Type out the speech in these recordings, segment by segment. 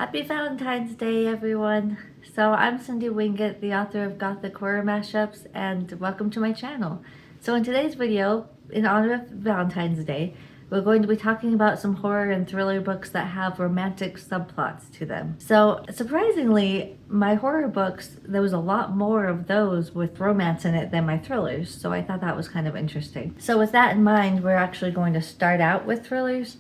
Happy Valentine's Day, everyone! So I'm Cindy Winget, the author of Gothic Horror Mashups, and welcome to my channel. So in today's video, in honor of Valentine's Day, we're going to be talking about some horror and thriller books that have romantic subplots to them. So surprisingly, my horror books, there was a lot more of those with romance in it than my thrillers, so I thought that was kind of interesting. So with that in mind, we're actually going to start out with thrillers,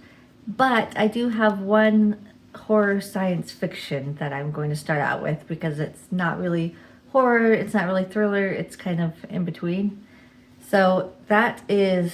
but I do have one horror science fiction that I'm going to start out with because it's not really horror, it's not really thriller, it's kind of in between. So that is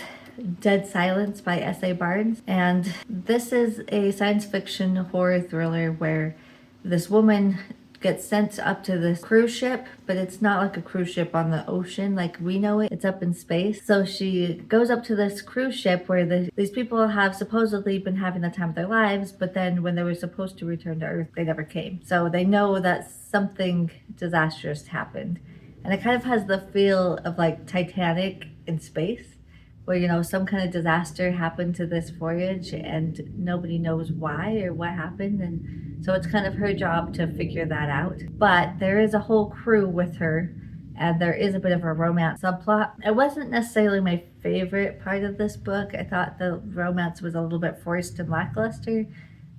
Dead Silence by S.A. Barnes, and this is a science fiction horror thriller where this woman gets sent up to this cruise ship, but it's not like a cruise ship on the ocean like we know it. It's up in space. So she goes up to this cruise ship where these people have supposedly been having the time of their lives, but then when they were supposed to return to Earth, they never came. So they know that something disastrous happened. And it kind of has the feel of like Titanic in space, where, you know, some kind of disaster happened to this voyage and nobody knows why or what happened. And so it's kind of her job to figure that out. But there is a whole crew with her, and there is a bit of a romance subplot. It wasn't necessarily my favorite part of this book. I thought the romance was a little bit forced and lackluster,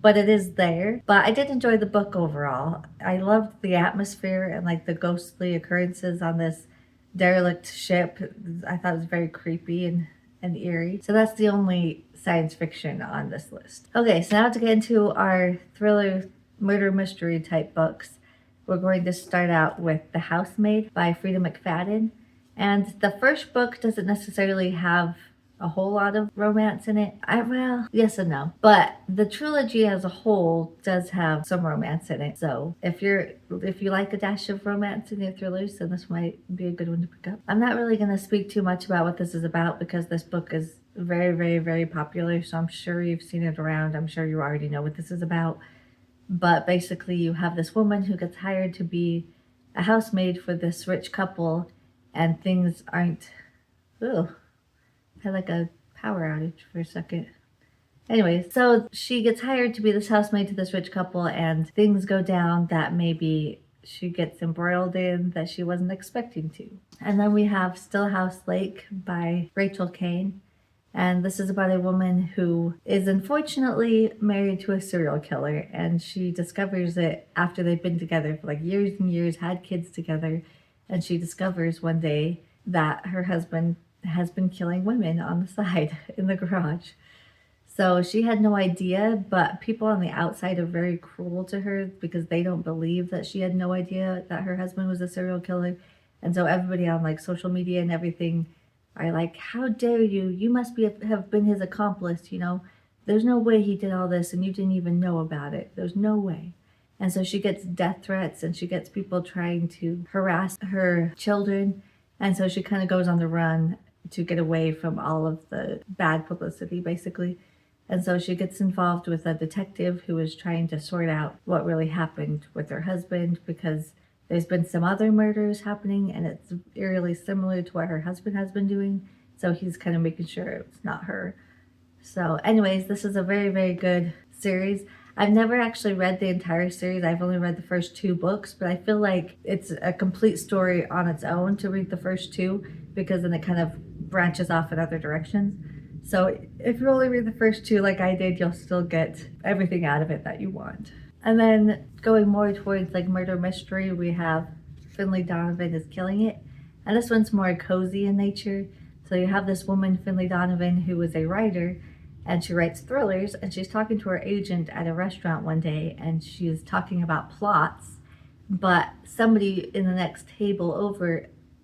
but it is there. But I did enjoy the book overall. I loved the atmosphere and like the ghostly occurrences on this derelict ship. I thought it was very creepy and eerie. So that's the only science fiction on this list. Okay, so now to get into our thriller murder mystery type books, we're going to start out with The Housemaid by Frida McFadden. And the first book doesn't necessarily have a whole lot of romance in it. Well, yes and no. But the trilogy as a whole does have some romance in it. So if you like a dash of romance in your thrillers, then this might be a good one to pick up. I'm not really going to speak too much about what this is about because this book is very, very, very popular. So I'm sure you've seen it around. I'm sure you already know what this is about. But basically you have this woman who gets hired to be a housemaid for this rich couple, and things aren't... Ugh. Had like a power outage for a second. Anyway, so she gets hired to be this housemaid to this rich couple, and things go down that maybe she gets embroiled in that she wasn't expecting to. And then we have Stillhouse Lake by Rachel Kane. And this is about a woman who is unfortunately married to a serial killer, and she discovers it after they've been together for like years and years, had kids together, and she discovers one day that her husband has been killing women on the side in the garage. So she had no idea, but people on the outside are very cruel to her because they don't believe that she had no idea that her husband was a serial killer. And so everybody on like social media and everything are like, how dare you? You must have been his accomplice, you know? There's no way he did all this and you didn't even know about it. There's no way. And so she gets death threats and she gets people trying to harass her children. And so she kind of goes on the run to get away from all of the bad publicity, basically. And so she gets involved with a detective who is trying to sort out what really happened with her husband, because there's been some other murders happening and it's eerily similar to what her husband has been doing. So he's kind of making sure it's not her. So anyways, this is a very, very good series. I've never actually read the entire series. I've only read the first 2 books, but I feel like it's a complete story on its own to read the first 2, because then it kind of branches off in other directions. So if you only read the first 2 like I did, you'll still get everything out of it that you want. And then going more towards like murder mystery, we have Finley Donovan is Killing It. And this one's more cozy in nature. So you have this woman, Finley Donovan, who is a writer, and she writes thrillers, and she's talking to her agent at a restaurant one day, and she's talking about plots, but somebody in the next table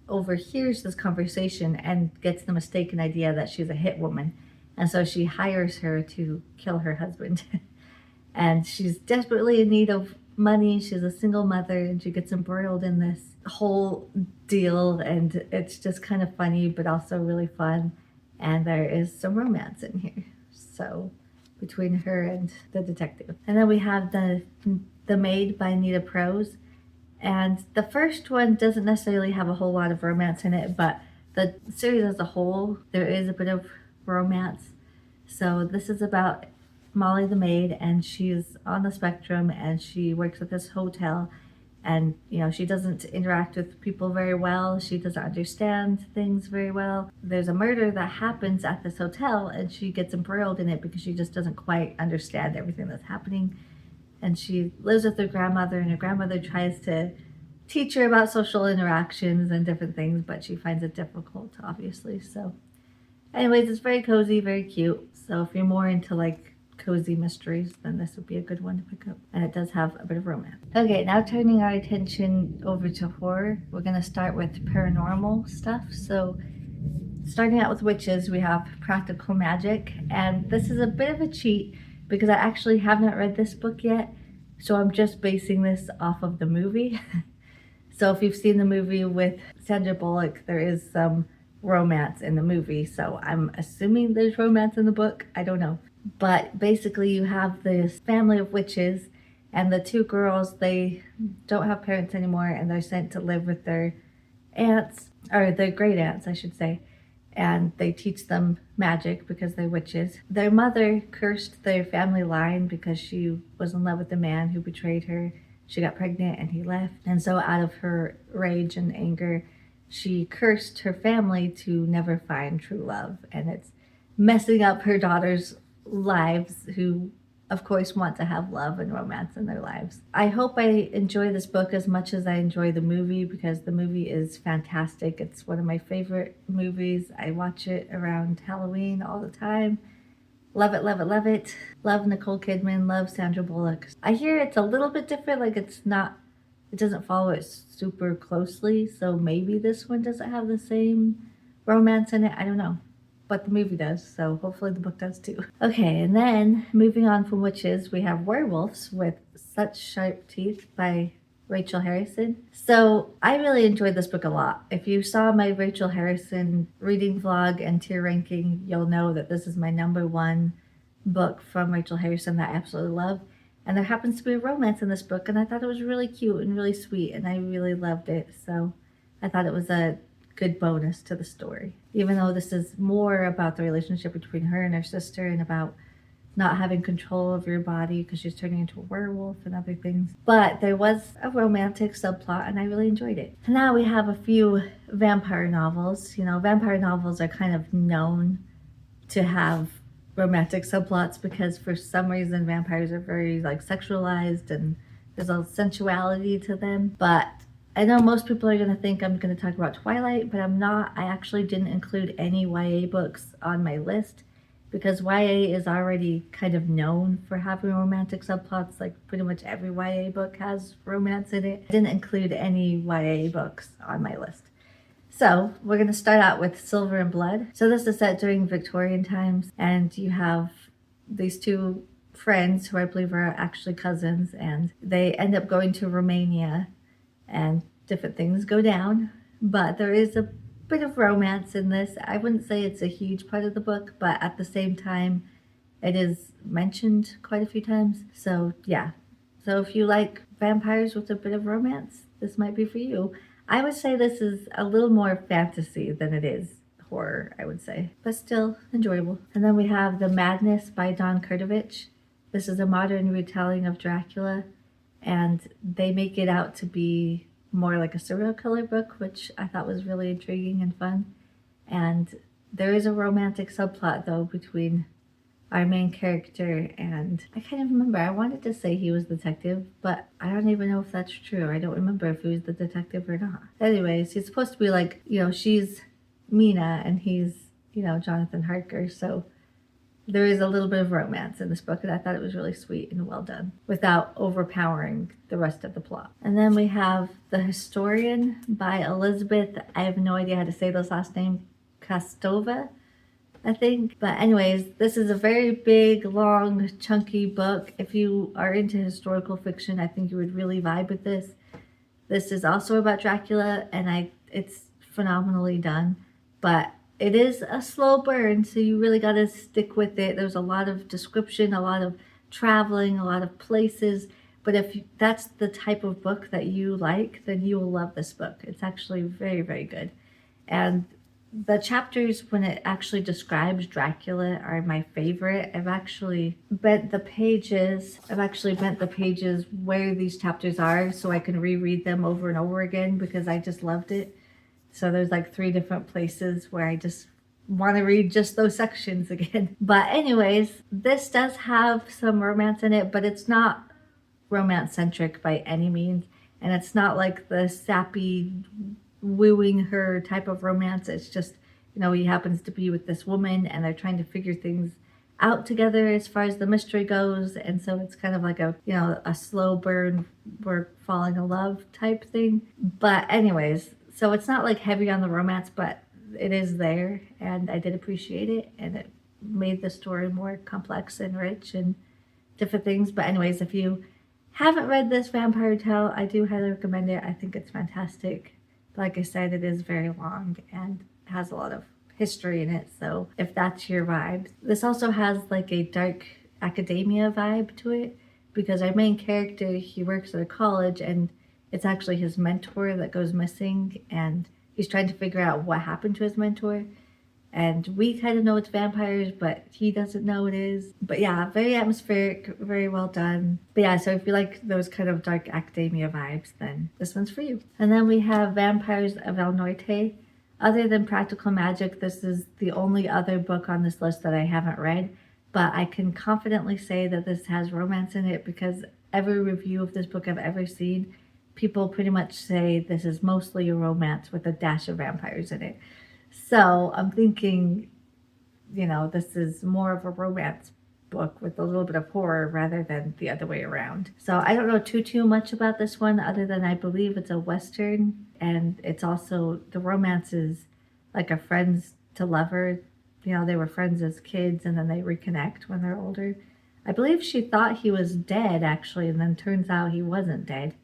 overhears this conversation and gets the mistaken idea that she's a hit woman. And so she hires her to kill her husband. And she's desperately in need of money. She's a single mother, and she gets embroiled in this whole deal, and it's just kind of funny but also really fun, and there is some romance in here, so between her and the detective. And then we have the Maid by Nita Prose, and the first one doesn't necessarily have a whole lot of romance in it, but the series as a whole, there is a bit of romance. So this is about Molly the maid, and she's on the spectrum, and she works at this hotel, and she doesn't interact with people very well. She doesn't understand things very well. There's a murder that happens at this hotel, and she gets embroiled in it because she just doesn't quite understand everything that's happening. And she lives with her grandmother, and her grandmother tries to teach her about social interactions and different things, but she finds it difficult, obviously. So anyways, it's very cozy, very cute. So if you're more into like cozy mysteries, then this would be a good one to pick up. And it does have a bit of romance. Okay, now turning our attention over to horror, we're going to start with paranormal stuff. So starting out with witches, we have Practical Magic, and this is a bit of a cheat because I actually have not read this book yet, so I'm just basing this off of the movie. So if you've seen the movie with Sandra Bullock, there is some romance in the movie, so I'm assuming there's romance in the book. I don't know. But basically you have this family of witches, and the two girls, they don't have parents anymore, and they're sent to live with their aunts, or their great aunts I should say, and they teach them magic because they're witches. Their mother cursed their family line because she was in love with the man who betrayed her. She got pregnant and he left, and so out of her rage and anger, she cursed her family to never find true love, and it's messing up her daughters' lives, who of course want to have love and romance in their lives. I hope I enjoy this book as much as I enjoy the movie, because the movie is fantastic. It's one of my favorite movies. I watch it around Halloween all the time. Love it, love it, love it. Love Nicole Kidman, love Sandra Bullock. I hear it's a little bit different, like it doesn't follow it super closely, so maybe this one doesn't have the same romance in it. I don't know. But the movie does, so hopefully the book does too. Okay, and then moving on from witches, we have werewolves with Such Sharp Teeth by Rachel Harrison. So I really enjoyed this book a lot. If you saw my Rachel Harrison reading vlog and tier ranking, you'll know that this is my #1 book from Rachel Harrison that I absolutely love. And there happens to be a romance in this book, and I thought it was really cute and really sweet, and I really loved it. So I thought it was a good bonus to the story, even though this is more about the relationship between her and her sister, and about not having control of your body because she's turning into a werewolf and other things. But there was a romantic subplot, and I really enjoyed it. Now we have a few vampire novels. Vampire novels are kind of known to have romantic subplots because for some reason vampires are very sexualized, and there's a sensuality to them. But I know most people are going to think I'm going to talk about Twilight, but I'm not. I actually didn't include any YA books on my list because YA is already kind of known for having romantic subplots. Like pretty much every YA book has romance in it. I didn't include any YA books on my list. So we're going to start out with Silver and Blood. So this is set during Victorian times, and you have these two friends who I believe are actually cousins, and they end up going to Romania, and different things go down. But there is a bit of romance in this. I wouldn't say it's a huge part of the book, but at the same time, it is mentioned quite a few times. So yeah. So if you like vampires with a bit of romance, this might be for you. I would say this is a little more fantasy than it is horror, I would say, but still enjoyable. And then we have The Madness by Don Kurtovich. This is a modern retelling of Dracula, and they make it out to be more like a serial killer book, which I thought was really intriguing and fun. And there is a romantic subplot, though, between our main character and I can't even remember. I wanted to say he was detective, but I don't even know if that's true. I don't remember if he was the detective or not. Anyways, he's supposed to be she's Mina and he's, Jonathan Harker. So there is a little bit of romance in this book, and I thought it was really sweet and well done without overpowering the rest of the plot. And then we have The Historian by Elizabeth, I have no idea how to say this last name, Kostova, I think. But anyways, this is a very big, long, chunky book. If you are into historical fiction, I think you would really vibe with this. This is also about Dracula, and it's phenomenally done, but it is a slow burn, so you really got to stick with it. There's a lot of description, a lot of traveling, a lot of places. But if that's the type of book that you like, then you will love this book. It's actually very, very good. And The chapters when it actually describes Dracula are my favorite. I've actually bent the pages where these chapters are so I can reread them over and over again because I just loved it. So there's like 3 different places where I just want to read just those sections again. But anyways, this does have some romance in it, but it's not romance centric by any means. And it's not like the sappy wooing her type of romance. It's just, he happens to be with this woman and they're trying to figure things out together as far as the mystery goes. And so it's kind of like a slow burn, we're falling in love type thing. But anyways, so it's not like heavy on the romance, but it is there and I did appreciate it, and it made the story more complex and rich and different things. But anyways, if you haven't read this vampire tale, I do highly recommend it. I think it's fantastic. Like I said, it is very long and has a lot of history in it, so if that's your vibe. This also has like a dark academia vibe to it because our main character, he works at a college and it's actually his mentor that goes missing, and he's trying to figure out what happened to his mentor. And we kind of know it's vampires, but he doesn't know it is. But yeah, very atmospheric, very well done. But yeah, so if you like those kind of dark academia vibes, then this one's for you. And then we have Vampires of El Norte. Other than Practical Magic, this is the only other book on this list that I haven't read. But I can confidently say that this has romance in it because every review of this book I've ever seen, people pretty much say this is mostly a romance with a dash of vampires in it. So I'm thinking, this is more of a romance book with a little bit of horror rather than the other way around. So I don't know too much about this one other than I believe it's a Western, and it's also, the romance is like a friends to lover. They were friends as kids and then they reconnect when they're older. I believe she thought he was dead actually, and then turns out he wasn't dead.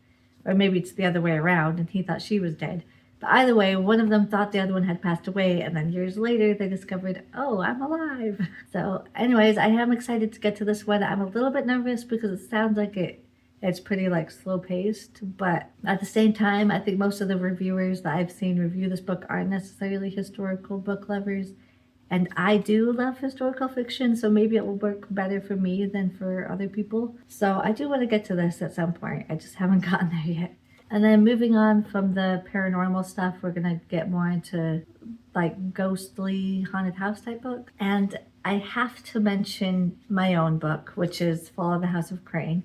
Or maybe it's the other way around and he thought she was dead. But either way, one of them thought the other one had passed away, and then years later they discovered, oh, I'm alive. So anyways, I am excited to get to this one. I'm a little bit nervous because it sounds like it's pretty like slow paced, but at the same time, I think most of the reviewers that I've seen review this book aren't necessarily historical book lovers. And I do love historical fiction, so maybe it will work better for me than for other people. So I do want to get to this at some point. I just haven't gotten there yet. And then moving on from the paranormal stuff, we're going to get more into like ghostly haunted house type book. And I have to mention my own book, which is Fall of the House of Crane.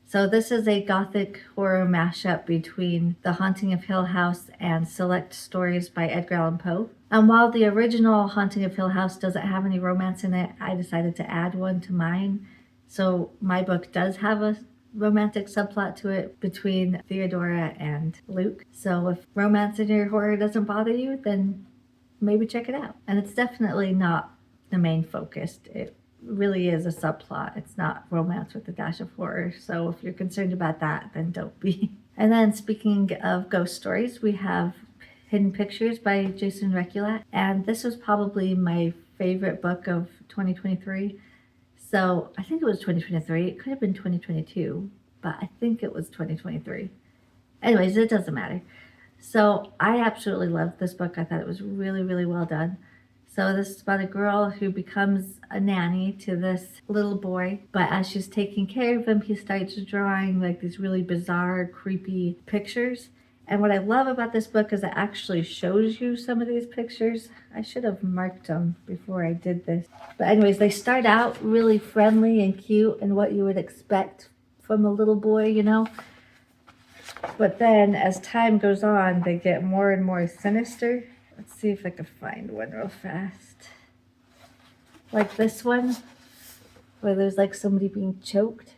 So this is a gothic horror mashup between The Haunting of Hill House and select stories by Edgar Allan Poe. And while the original Haunting of Hill House doesn't have any romance in it, I decided to add one to mine. So my book does have a romantic subplot to it between Theodora and Luke. So if romance in your horror doesn't bother you, then maybe check it out. And it's definitely not the main focus. It really is a subplot. It's not romance with a dash of horror. So if you're concerned about that, then don't be. And then speaking of ghost stories, we have Hidden Pictures by Jason Recullat. And this was probably my favorite book of 2023. So I think it was 2023. It could have been 2022, but I think it was 2023. Anyways, it doesn't matter. So I absolutely loved this book. I thought it was really, really well done. So this is about a girl who becomes a nanny to this little boy, but as she's taking care of him, he starts drawing like these really bizarre, creepy pictures. And what I love about this book is it actually shows you some of these pictures. I should have marked them before I did this. But anyways, they start out really friendly and cute and what you would expect from a little boy, But then as time goes on, they get more and more sinister. Let's see if I can find one real fast. Like this one, where there's like somebody being choked.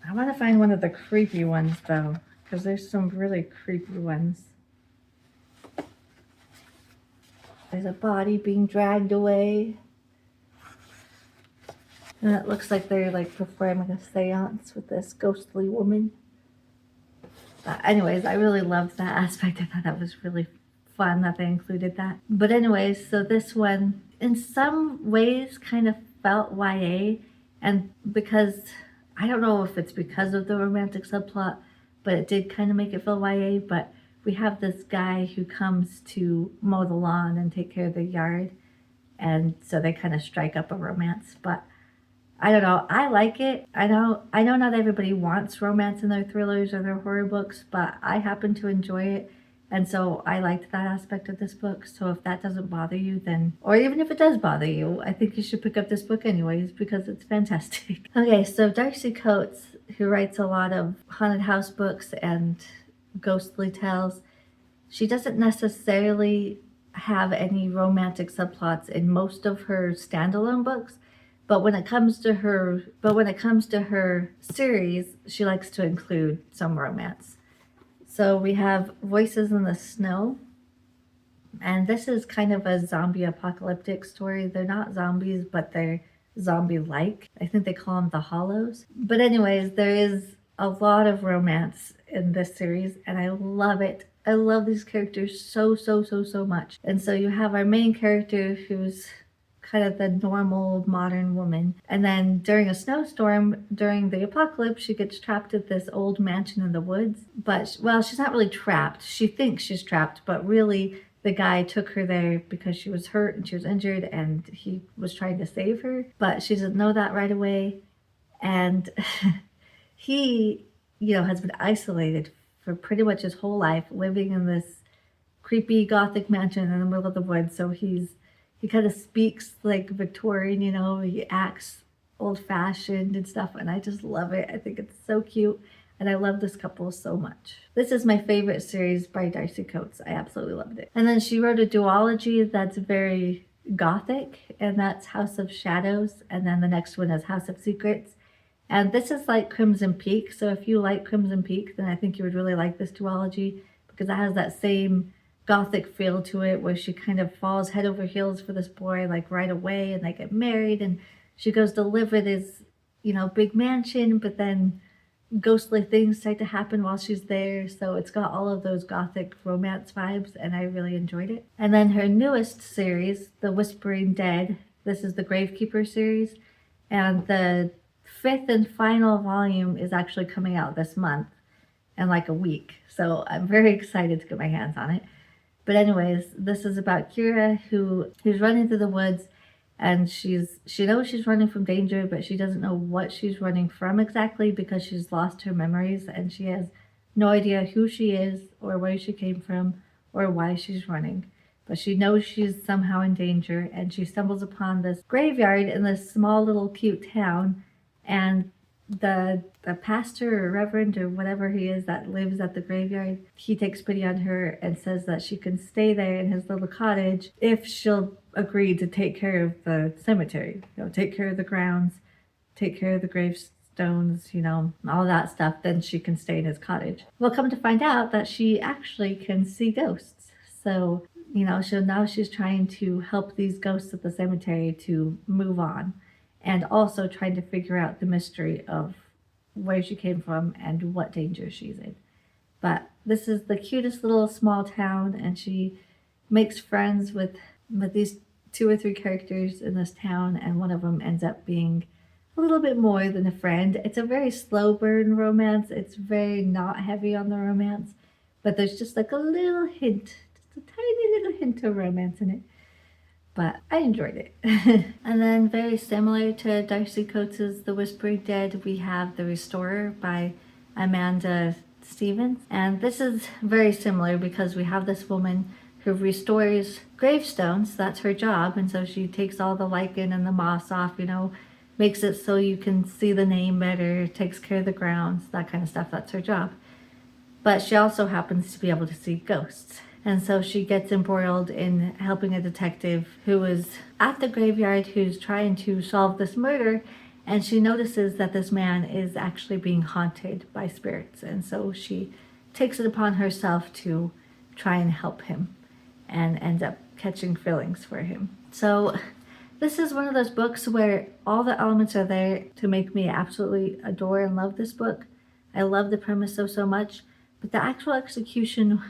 I want to find one of the creepy ones though, because there's some really creepy ones. There's a body being dragged away. And it looks like they're like performing a seance with this ghostly woman. Anyways, I really loved that aspect. I thought that was really fun that they included that. But anyways, so this one in some ways kind of felt YA, and because I don't know if it's because of the romantic subplot, but it did kind of make it feel YA. But we have this guy who comes to mow the lawn and take care of the yard, and so they kind of strike up a romance. But I don't know, I like it. I know not everybody wants romance in their thrillers or their horror books, but I happen to enjoy it. And so I liked that aspect of this book. So if that doesn't bother you, then, or even if it does bother you, I think you should pick up this book anyways because it's fantastic. Okay, so Darcy Coates, who writes a lot of haunted house books and ghostly tales, she doesn't necessarily have any romantic subplots in most of her standalone books, but when it comes to her series, she likes to include some romance. So we have Voices in the Snow, and this is kind of a zombie apocalyptic story. They're not zombies, but they're zombie-like. I think they call them the Hollows. But anyways, there is a lot of romance in this series, and I love it. I love these characters so much. And so you have our main character who's kind of the normal modern woman. And then during a snowstorm, during the apocalypse, she gets trapped at this old mansion in the woods. But, well, she's not really trapped. She thinks she's trapped, but really the guy took her there because she was hurt and she was injured and he was trying to save her. But she doesn't know that right away. And he, has been isolated for pretty much his whole life, living in this creepy Gothic mansion in the middle of the woods. So he kind of speaks like Victorian, he acts old-fashioned and stuff, and I just love it. I think it's so cute, and I love this couple so much. This is my favorite series by Darcy Coates. I absolutely loved it. And then she wrote a duology that's very Gothic, and that's House of Shadows, and then the next one is House of Secrets. And this is like Crimson Peak, so if you like Crimson Peak, then I think you would really like this duology, because it has that same Gothic feel to it where she kind of falls head over heels for this boy like right away, and they get married, and she goes to live at his big mansion, but then ghostly things start to happen while she's there. So it's got all of those Gothic romance vibes, and I really enjoyed it. And then her newest series, The Whispering Dead, this is the Gravekeeper series, and the 5th and final volume is actually coming out this month in like a week, so I'm very excited to get my hands on it. But anyways, this is about Kira who's running through the woods, and she knows she's running from danger, but she doesn't know what she's running from exactly because she's lost her memories, and she has no idea who she is or where she came from or why she's running. But she knows she's somehow in danger, and she stumbles upon this graveyard in this small little cute town, and the pastor or reverend or whatever he is that lives at the graveyard, he takes pity on her and says that she can stay there in his little cottage if she'll agree to take care of the cemetery, take care of the grounds, take care of the gravestones, all that stuff. Then she can stay in his cottage. Well, come to find out that she actually can see ghosts. So so now she's trying to help these ghosts at the cemetery to move on, and also trying to figure out the mystery of where she came from and what danger she's in. But this is the cutest little small town, and she makes friends with these 2 or 3 characters in this town, and one of them ends up being a little bit more than a friend. It's a very slow burn romance. It's very not heavy on the romance, but there's just like a little hint, just a tiny little hint of romance in it. But I enjoyed it. And then very similar to Darcy Coates' The Whispering Dead, we have The Restorer by Amanda Stevens. And this is very similar because we have this woman who restores gravestones. That's her job. And so she takes all the lichen and the moss off, makes it so you can see the name better, takes care of the grounds, that kind of stuff. That's her job. But she also happens to be able to see ghosts. And so she gets embroiled in helping a detective who is at the graveyard who's trying to solve this murder, and she notices that this man is actually being haunted by spirits. And so she takes it upon herself to try and help him, and ends up catching feelings for him. So this is one of those books where all the elements are there to make me absolutely adore and love this book. I love the premise so much, but the actual execution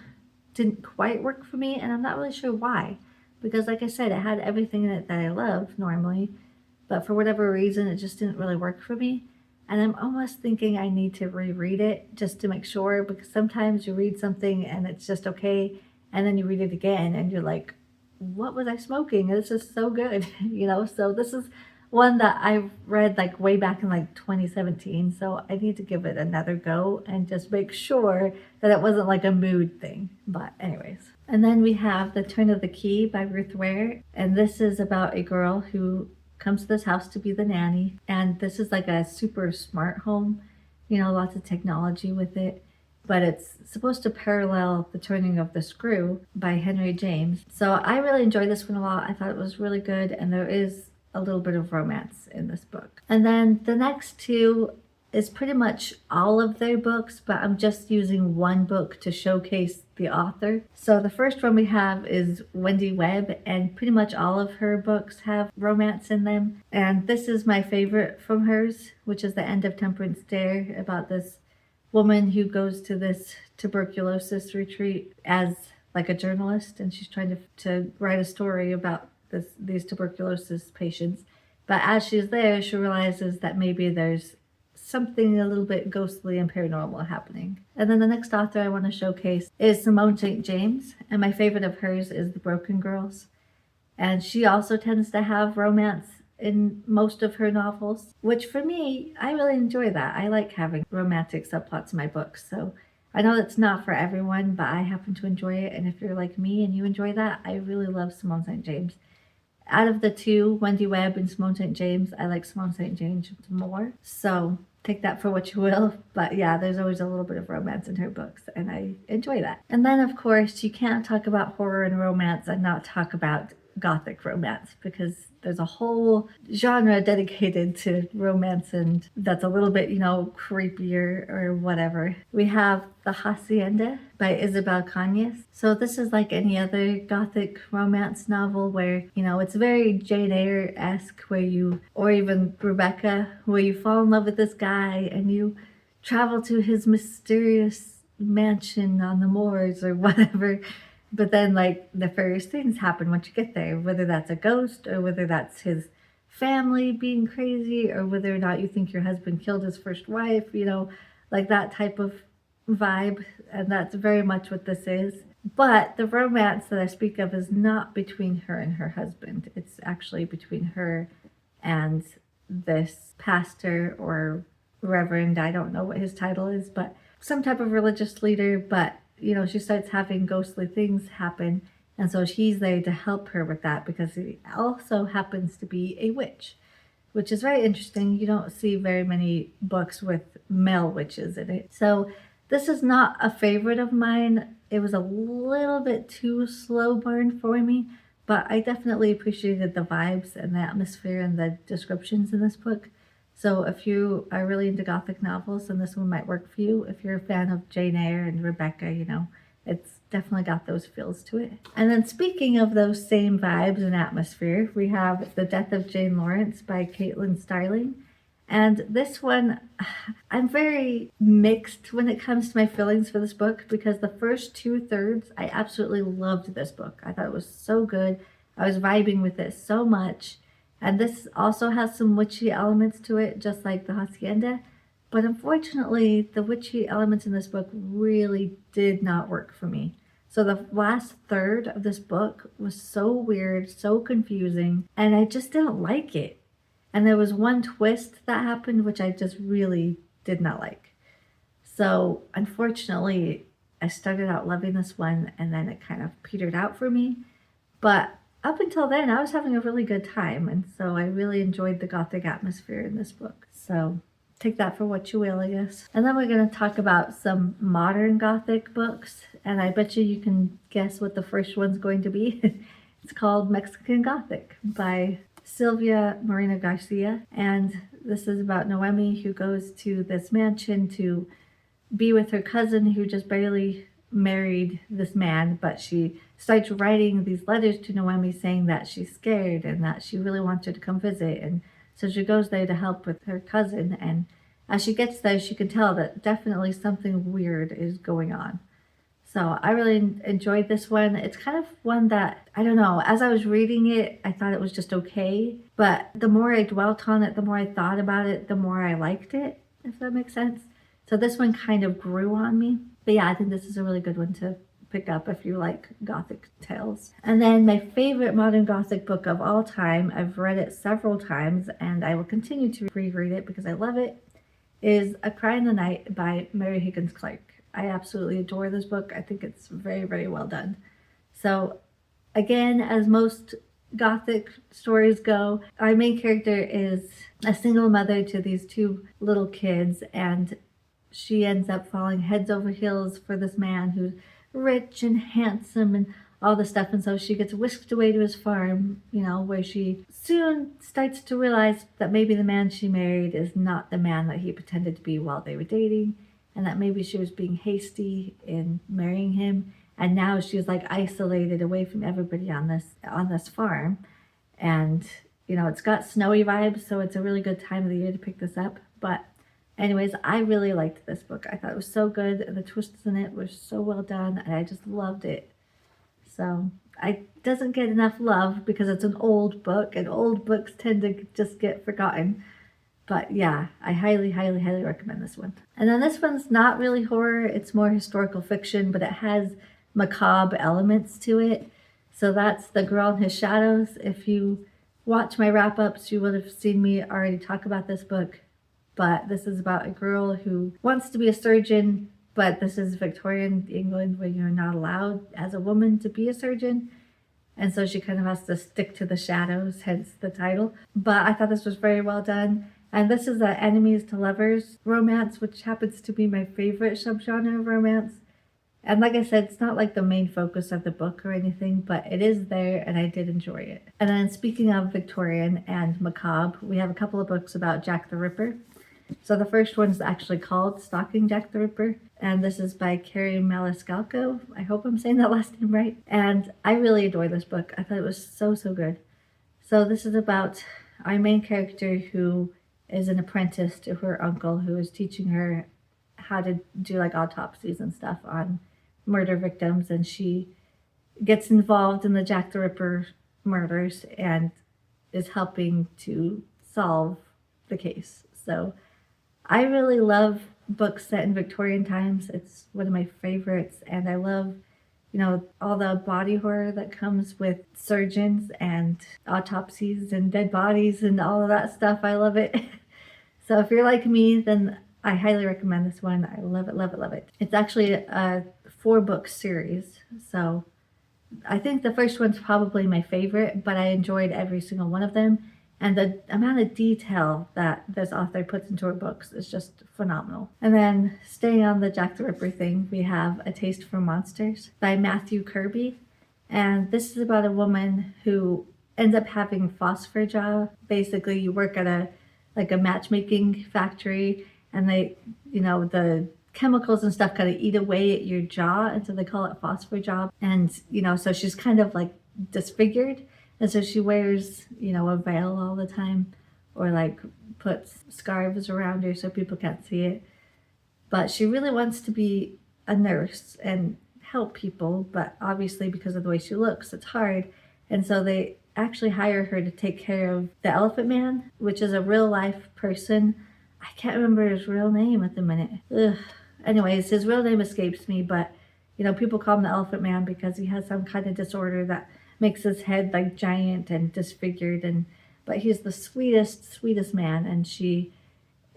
didn't quite work for me, and I'm not really sure why, because like I said, it had everything in it that I love normally, but for whatever reason it just didn't really work for me. And I'm almost thinking I need to reread it just to make sure, because sometimes you read something and it's just okay, and then you read it again and you're like, what was I smoking? This is so good, you know? So this is one that I read like way back in like 2017. So I need to give it another go and just make sure that it wasn't like a mood thing. But anyways. And then we have The Turn of the Key by Ruth Ware. And this is about a girl who comes to this house to be the nanny. And this is like a super smart home, you know, lots of technology with it. But it's supposed to parallel The Turning of the Screw by Henry James. So I really enjoyed this one a lot. I thought it was really good, and there is a little bit of romance in this book. And then the next two is pretty much all of their books, but I'm just using one book to showcase the author. So the first one we have is Wendy Webb, and pretty much all of her books have romance in them. And this is my favorite from hers, which is The End of Temperance Dare, about this woman who goes to this tuberculosis retreat as like a journalist, and she's trying to write a story about these tuberculosis patients. But as she's there, she realizes that maybe there's something a little bit ghostly and paranormal happening. And then the next author I want to showcase is Simone St. James, and my favorite of hers is The Broken Girls. And she also tends to have romance in most of her novels, which for me, I really enjoy that. I like having romantic subplots in my books. So I know it's not for everyone, but I happen to enjoy it. And if you're like me and you enjoy that, I really love Simone St. James. Out of the two, Wendy Webb and Simone St. James, I like Simone St. James more. So take that for what you will. But yeah, there's always a little bit of romance in her books, and I enjoy that. And then, of course, you can't talk about horror and romance and not talk about Gothic romance, because there's a whole genre dedicated to romance, and that's a little bit, you know, creepier or whatever. We have The Hacienda by Isabel Cañas. So this is like any other Gothic romance novel where, you know, it's very Jane Eyre-esque, where you, or even Rebecca, where you fall in love with this guy and you travel to his mysterious mansion on the moors or whatever. But then, like, nefarious things happen once you get there, whether that's a ghost or whether that's his family being crazy or whether or not you think your husband killed his first wife, you know, like that type of vibe. And that's very much what this is. But the romance that I speak of is not between her and her husband. It's actually between her and this pastor or reverend. I don't know what his title is, but some type of religious leader. But you know, she starts having ghostly things happen, and so he's there to help her with that, because he also happens to be a witch, which is very interesting. You don't see very many books with male witches in it. So this is not a favorite of mine. It was a little bit too slow burn for me, but I definitely appreciated the vibes and the atmosphere and the descriptions in this book. So if you are really into Gothic novels, then this one might work for you. If you're a fan of Jane Eyre and Rebecca, you know, it's definitely got those feels to it. And then speaking of those same vibes and atmosphere, we have The Death of Jane Lawrence by Caitlin Starling. And this one, I'm very mixed when it comes to my feelings for this book, because the first 2/3, I absolutely loved this book. I thought it was so good. I was vibing with it so much. And this also has some witchy elements to it, just like The Hacienda. But unfortunately, the witchy elements in this book really did not work for me. So the last third of this book was so weird, so confusing, and I just didn't like it. And there was one twist that happened, which I just really did not like. So unfortunately, I started out loving this one, and then it kind of petered out for me. But up until then, I was having a really good time, and so I really enjoyed the Gothic atmosphere in this book. So take that for what you will, I guess. And then we're going to talk about some modern Gothic books, and I bet you can guess what the first one's going to be. It's called Mexican Gothic by Sylvia Moreno Garcia, and this is about Noemi, who goes to this mansion to be with her cousin who just barely married this man, but she starts writing these letters to Noemi saying that she's scared and that she really wants her to come visit. And so she goes there to help with her cousin, and as she gets there, she can tell that definitely something weird is going on. So I really enjoyed this one. It's kind of one that, I don't know, as I was reading it, I thought it was just okay. But the more I dwelt on it, the more I thought about it, the more I liked it, if that makes sense. So this one kind of grew on me. But yeah, I think this is a really good one to pick up if you like Gothic tales. And then my favorite modern Gothic book of all time, I've read it several times and I will continue to reread it because I love it, is A Cry in the Night by Mary Higgins Clark. I absolutely adore this book. I think it's very, very well done. So again, as most Gothic stories go, our main character is a single mother to these two little kids, and she ends up falling heads over heels for this man who's rich and handsome and all this stuff. And so she gets whisked away to his farm, where she soon starts to realize that maybe the man she married is not the man that he pretended to be while they were dating, and that maybe she was being hasty in marrying him. And now she's like isolated away from everybody on this farm. And, it's got snowy vibes, so it's a really good time of the year to pick this up. But anyways, I really liked this book. I thought it was so good. The twists in it were so well done, and I just loved it. So it doesn't get enough love because it's an old book, and old books tend to just get forgotten. But yeah, I highly, highly, highly recommend this one. And then this one's not really horror. It's more historical fiction, but it has macabre elements to it. So that's The Girl in His Shadows. If you watch my wrap-ups, you would have seen me already talk about this book. But this is about a girl who wants to be a surgeon, but this is Victorian England where you're not allowed as a woman to be a surgeon. And so she kind of has to stick to the shadows, hence the title. But I thought this was very well done. And this is an enemies to lovers romance, which happens to be my favorite subgenre of romance. And like I said, it's not like the main focus of the book or anything, but it is there and I did enjoy it. And then speaking of Victorian and macabre, we have a couple of books about Jack the Ripper. So the first one's actually called Stalking Jack the Ripper, and this is by Carrie Maniscalco. I hope I'm saying that last name right. And I really adore this book. I thought it was so, so good. So this is about our main character who is an apprentice to her uncle who is teaching her how to do like autopsies and stuff on murder victims, and she gets involved in the Jack the Ripper murders and is helping to solve the case. So I really love books set in Victorian times. It's one of my favorites, and I love, all the body horror that comes with surgeons and autopsies and dead bodies and all of that stuff. I love it. So if you're like me, then I highly recommend this one. I love it, love it, love it. It's actually a 4-book series, so I think the first one's probably my favorite, but I enjoyed every single one of them. And the amount of detail that this author puts into her books is just phenomenal. And then staying on the Jack the Ripper thing, we have A Taste for Monsters by Matthew Kirby. And this is about a woman who ends up having phosphor jaw. Basically, you work at a matchmaking factory, and the chemicals and stuff kind of eat away at your jaw, and so they call it phosphor jaw. And, so she's kind of like disfigured. And so she wears, a veil all the time, or like puts scarves around her so people can't see it. But she really wants to be a nurse and help people, but obviously because of the way she looks, it's hard. And so they actually hire her to take care of the Elephant Man, which is a real life person. I can't remember his real name at the minute. Ugh. Anyways, his real name escapes me, but people call him the Elephant Man because he has some kind of disorder that makes his head like giant and disfigured, but he's the sweetest man, and she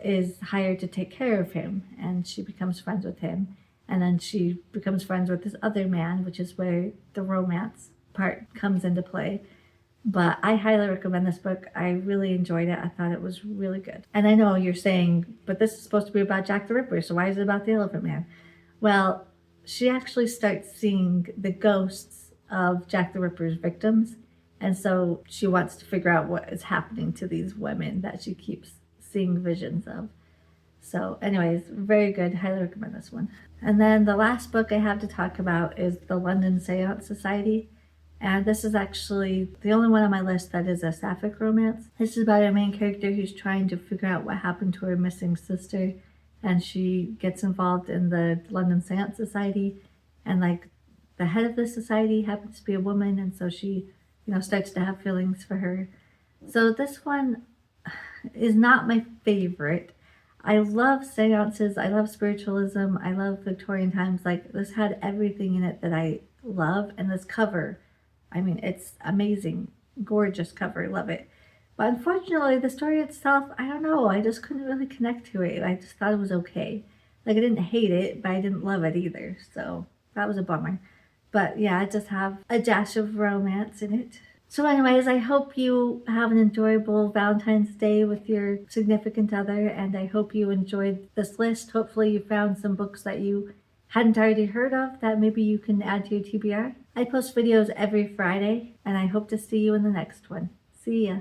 is hired to take care of him, and she becomes friends with him, and then she becomes friends with this other man, which is where the romance part comes into play. But I highly recommend this book. I really enjoyed it. I thought it was really good. And I know you're saying, but this is supposed to be about Jack the Ripper, so why is it about the Elephant Man? Well, she actually starts seeing the ghosts of Jack the Ripper's victims, and so she wants to figure out what is happening to these women that she keeps seeing visions of. So anyways, very good. Highly recommend this one. And then the last book I have to talk about is The London Seance Society, and this is actually the only one on my list that is a sapphic romance. This is about a main character who's trying to figure out what happened to her missing sister, and she gets involved in the London Seance Society, and like the head of the society happens to be a woman, and so she, starts to have feelings for her. So this one is not my favorite. I love seances, I love spiritualism, I love Victorian times. Like, this had everything in it that I love, and this cover, I mean, it's amazing, gorgeous cover, love it. But unfortunately, the story itself, I don't know, I just couldn't really connect to it. I just thought it was okay. Like, I didn't hate it, but I didn't love it either, so that was a bummer. But yeah, it does have a dash of romance in it. So anyways, I hope you have an enjoyable Valentine's Day with your significant other, and I hope you enjoyed this list. Hopefully you found some books that you hadn't already heard of that maybe you can add to your TBR. I post videos every Friday, and I hope to see you in the next one. See ya!